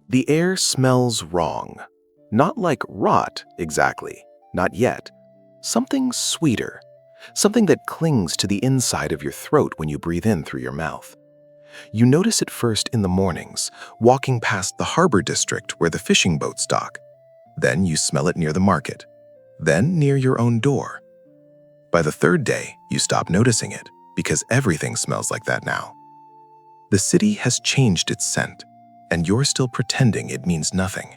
The air smells wrong. Not like rot, exactly. Not yet. Something sweeter. Something that clings to the inside of your throat when you breathe in through your mouth. You notice it first in the mornings, walking past the harbor district where the fishing boats dock. Then you smell it near the market. Then near your own door. By the third day, you stop noticing it because everything smells like that now. The city has changed its scent, and you're still pretending it means nothing.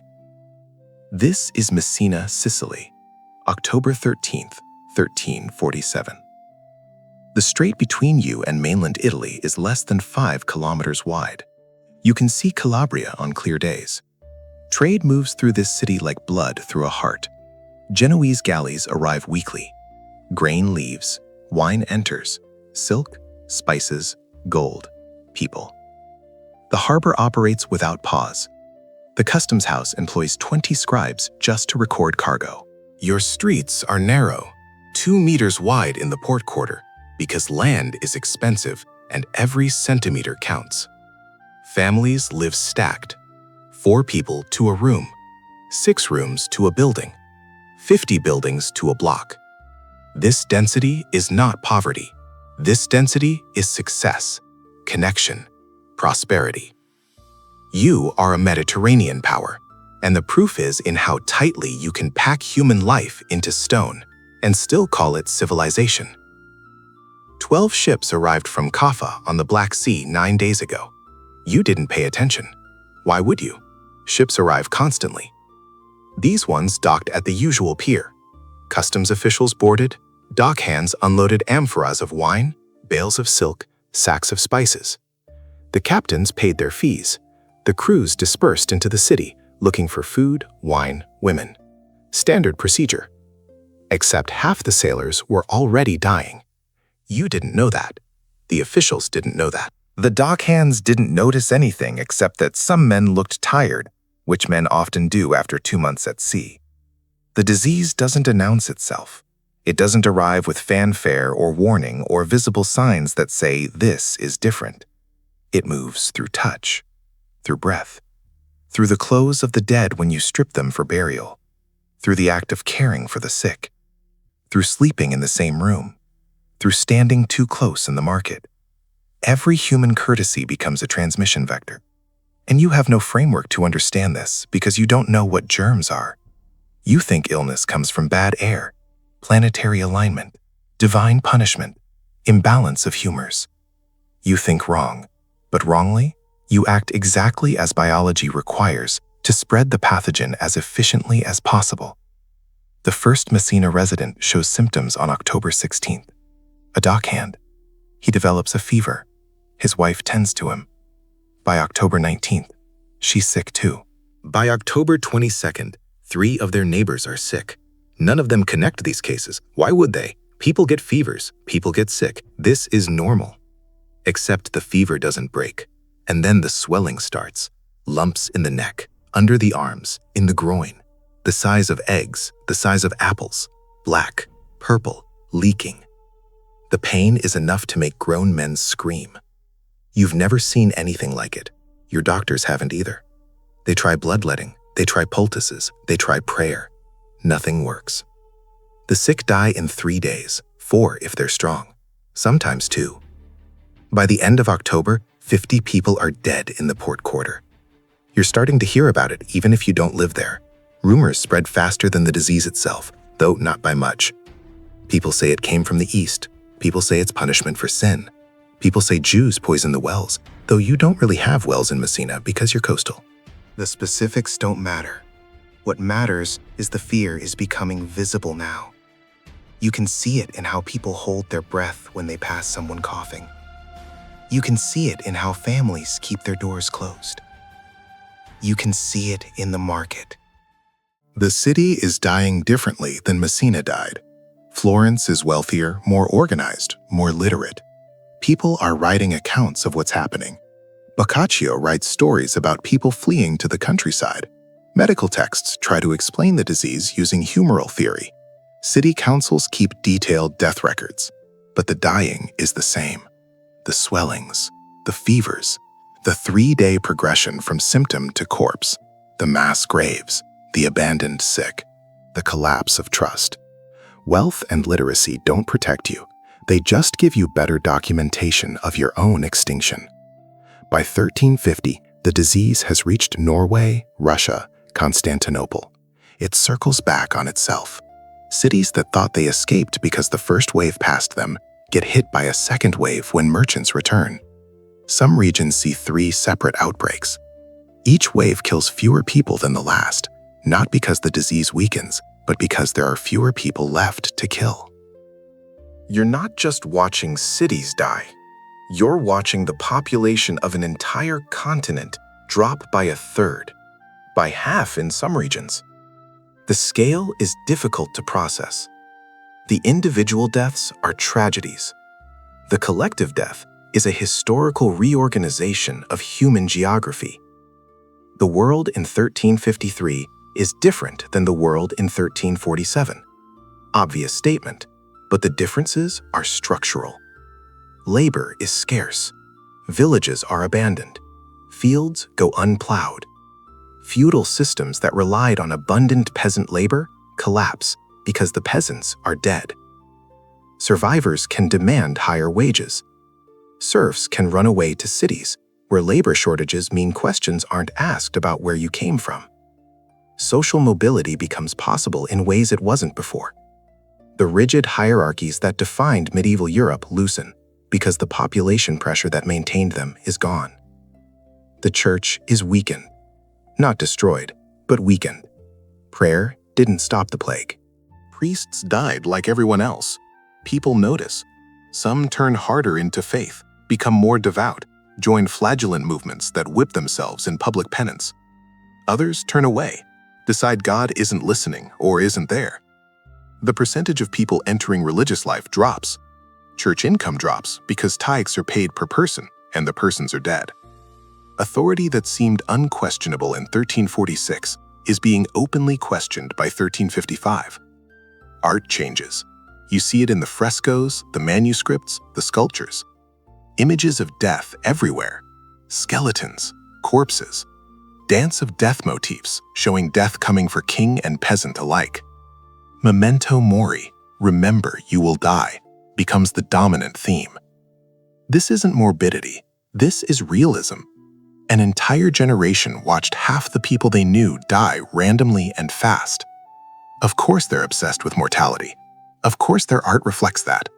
This is Messina, Sicily, October 13th, 1347. The strait between you and mainland Italy is less than 5 kilometers wide. You can see Calabria on clear days. Trade moves through this city like blood through a heart. Genoese galleys arrive weekly. Grain leaves, wine enters, silk, spices, gold, people. The harbor operates without pause. The customs house employs 20 scribes just to record cargo. Your streets are narrow, 2 meters wide in the port quarter, because land is expensive and every centimeter counts. Families live stacked, 4 people to a room, 6 rooms to a building, 50 buildings to a block. This density is not poverty. This density is success, connection, prosperity. You are a Mediterranean power, and the proof is in how tightly you can pack human life into stone and still call it civilization. 12 ships arrived from Kaffa on the Black Sea 9 days ago. You didn't pay attention. Why would you? Ships arrive constantly. These ones docked at the usual pier. Customs officials boarded, dock hands unloaded amphoras of wine, bales of silk, sacks of spices. The captains paid their fees. The crews dispersed into the city, looking for food, wine, women. Standard procedure. Except half the sailors were already dying. You didn't know that. The officials didn't know that. The dock hands didn't notice anything except that some men looked tired, which men often do after 2 months at sea. The disease doesn't announce itself. It doesn't arrive with fanfare or warning or visible signs that say this is different. It moves through touch, through breath, through the clothes of the dead when you strip them for burial, through the act of caring for the sick, through sleeping in the same room, through standing too close in the market. Every human courtesy becomes a transmission vector. And you have no framework to understand this because you don't know what germs are. You think illness comes from bad air, planetary alignment, divine punishment, imbalance of humors. You think wrong, but wrongly, you act exactly as biology requires to spread the pathogen as efficiently as possible. The first Messina resident shows symptoms on October 16th. A dockhand. He develops a fever. His wife tends to him. By October 19th, she's sick too. By October 22nd, 3 of their neighbors are sick. None of them connect these cases. Why would they? People get fevers. People get sick. This is normal. Except the fever doesn't break. And then the swelling starts. Lumps in the neck, under the arms, in the groin. The size of eggs, the size of apples. Black, purple, leaking. The pain is enough to make grown men scream. You've never seen anything like it. Your doctors haven't either. They try bloodletting, they try poultices, they try prayer. Nothing works. The sick die in 3 days, 4 if they're strong, sometimes 2. By the end of October, 50 people are dead in the port quarter. You're starting to hear about it even if you don't live there. Rumors spread faster than the disease itself, though not by much. People say it came from the east. People say it's punishment for sin. People say Jews poison the wells, though you don't really have wells in Messina because you're coastal. The specifics don't matter. What matters is the fear is becoming visible now. You can see it in how people hold their breath when they pass someone coughing. You can see it in how families keep their doors closed. You can see it in the market. The city is dying differently than Messina died. Florence is wealthier, more organized, more literate. People are writing accounts of what's happening. Boccaccio writes stories about people fleeing to the countryside. Medical texts try to explain the disease using humoral theory. City councils keep detailed death records. But the dying is the same. The swellings, the fevers, The 3-day progression from symptom to corpse, the mass graves, the abandoned sick, the collapse of trust. Wealth and literacy don't protect you. They just give you better documentation of your own extinction. By 1350, the disease has reached Norway, Russia, Constantinople. It circles back on itself. Cities that thought they escaped because the first wave passed them get hit by a second wave when merchants return. Some regions see 3 separate outbreaks. Each wave kills fewer people than the last, not because the disease weakens, but because there are fewer people left to kill. You're not just watching cities die. You're watching the population of an entire continent drop by 1/3, by half in some regions. The scale is difficult to process. The individual deaths are tragedies. The collective death is a historical reorganization of human geography. The world in 1353 is different than the world in 1347. Obvious statement, but the differences are structural. Labor is scarce. Villages are abandoned. Fields go unplowed. Feudal systems that relied on abundant peasant labor collapse because the peasants are dead. Survivors can demand higher wages. Serfs can run away to cities where labor shortages mean questions aren't asked about where you came from. Social mobility becomes possible in ways it wasn't before. The rigid hierarchies that defined medieval Europe loosen because the population pressure that maintained them is gone. The church is weakened. Not destroyed, but weakened. Prayer didn't stop the plague. Priests died like everyone else. People notice. Some turn harder into faith, become more devout, join flagellant movements that whip themselves in public penance. Others turn away, decide God isn't listening or isn't there. The percentage of people entering religious life drops. Church income drops because tithes are paid per person and the persons are dead. Authority that seemed unquestionable in 1346 is being openly questioned by 1355. Art changes. You see it in the frescoes, the manuscripts, the sculptures. Images of death everywhere. Skeletons, corpses. Dance of death motifs showing death coming for king and peasant alike. Memento mori, remember you will die, becomes the dominant theme. This isn't morbidity. This is realism. An entire generation watched half the people they knew die randomly and fast. Of course they're obsessed with mortality. Of course their art reflects that.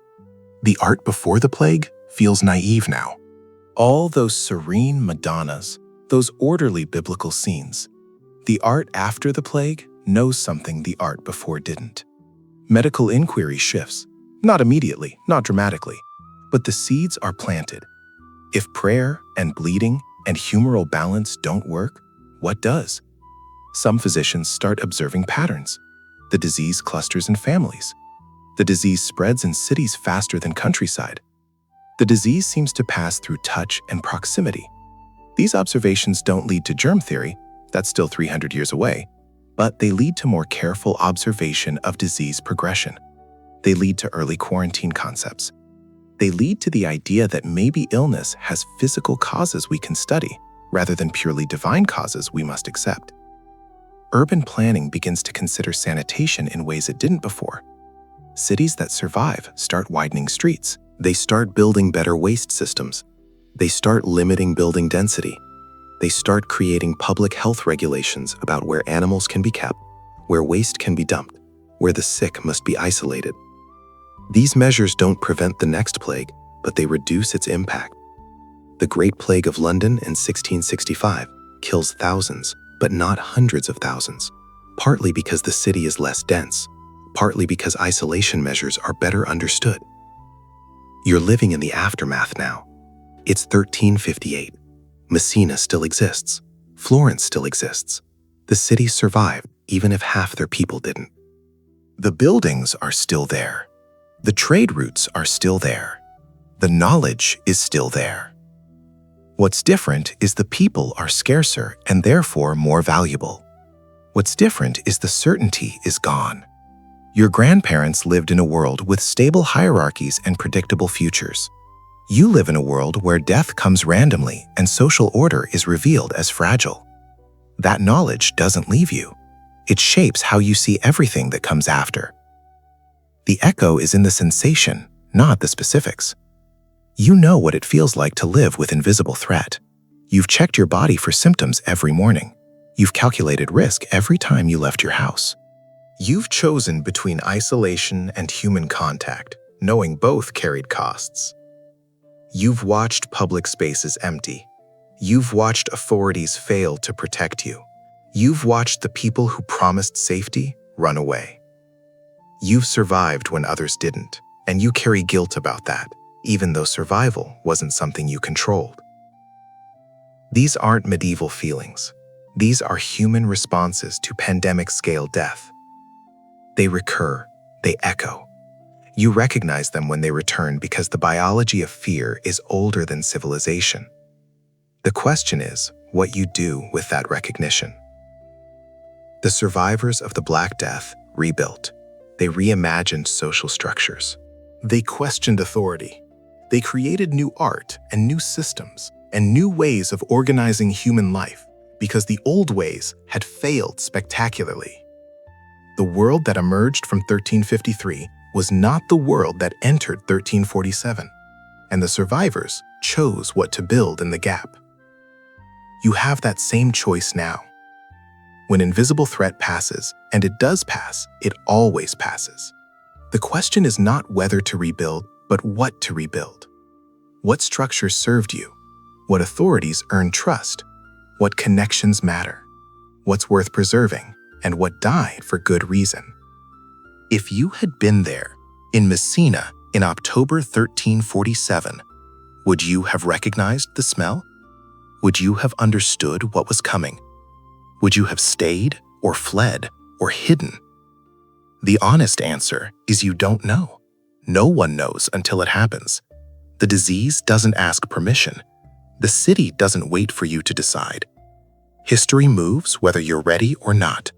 The art before the plague feels naive now. All those serene Madonnas, those orderly biblical scenes. The art after the plague knows something the art before didn't. Medical inquiry shifts, not immediately, not dramatically, but the seeds are planted. If prayer and bleeding and humoral balance don't work, what does? Some physicians start observing patterns. The disease clusters in families. The disease spreads in cities faster than countryside. The disease seems to pass through touch and proximity. These observations don't lead to germ theory, that's still 300 years away, but they lead to more careful observation of disease progression. They lead to early quarantine concepts. They lead to the idea that maybe illness has physical causes we can study, rather than purely divine causes we must accept. Urban planning begins to consider sanitation in ways it didn't before. Cities that survive start widening streets. They start building better waste systems. They start limiting building density. They start creating public health regulations about where animals can be kept, where waste can be dumped, where the sick must be isolated. These measures don't prevent the next plague, but they reduce its impact. The Great Plague of London in 1665 kills thousands, but not hundreds of thousands, partly because the city is less dense, partly because isolation measures are better understood. You're living in the aftermath now. It's 1358. Messina still exists. Florence still exists. The city survived, even if half their people didn't. The buildings are still there. The trade routes are still there. The knowledge is still there. What's different is the people are scarcer and therefore more valuable. What's different is the certainty is gone. Your grandparents lived in a world with stable hierarchies and predictable futures. You live in a world where death comes randomly and social order is revealed as fragile. That knowledge doesn't leave you. It shapes how you see everything that comes after. The echo is in the sensation, not the specifics. You know what it feels like to live with invisible threat. You've checked your body for symptoms every morning. You've calculated risk every time you left your house. You've chosen between isolation and human contact, knowing both carried costs. You've watched public spaces empty. You've watched authorities fail to protect you. You've watched the people who promised safety run away. You've survived when others didn't, and you carry guilt about that, even though survival wasn't something you controlled. These aren't medieval feelings. These are human responses to pandemic-scale death. They recur, they echo. You recognize them when they return because the biology of fear is older than civilization. The question is what you do with that recognition. The survivors of the Black Death rebuilt. They reimagined social structures. They questioned authority. They created new art and new systems and new ways of organizing human life because the old ways had failed spectacularly. The world that emerged from 1353 was not the world that entered 1347, and the survivors chose what to build in the gap. You have that same choice now. When invisible threat passes, and it does pass, it always passes. The question is not whether to rebuild, but what to rebuild. What structures served you? What authorities earned trust? What connections matter? What's worth preserving? And what died for good reason? If you had been there, in Messina, in October 1347, would you have recognized the smell? Would you have understood what was coming? Would you have stayed, or fled, or hidden? The honest answer is you don't know. No one knows until it happens. The disease doesn't ask permission. The city doesn't wait for you to decide. History moves whether you're ready or not.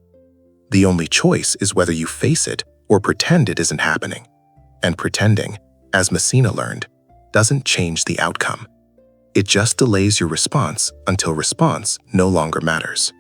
The only choice is whether you face it or pretend it isn't happening. And pretending, as Messina learned, doesn't change the outcome. It just delays your response until response no longer matters.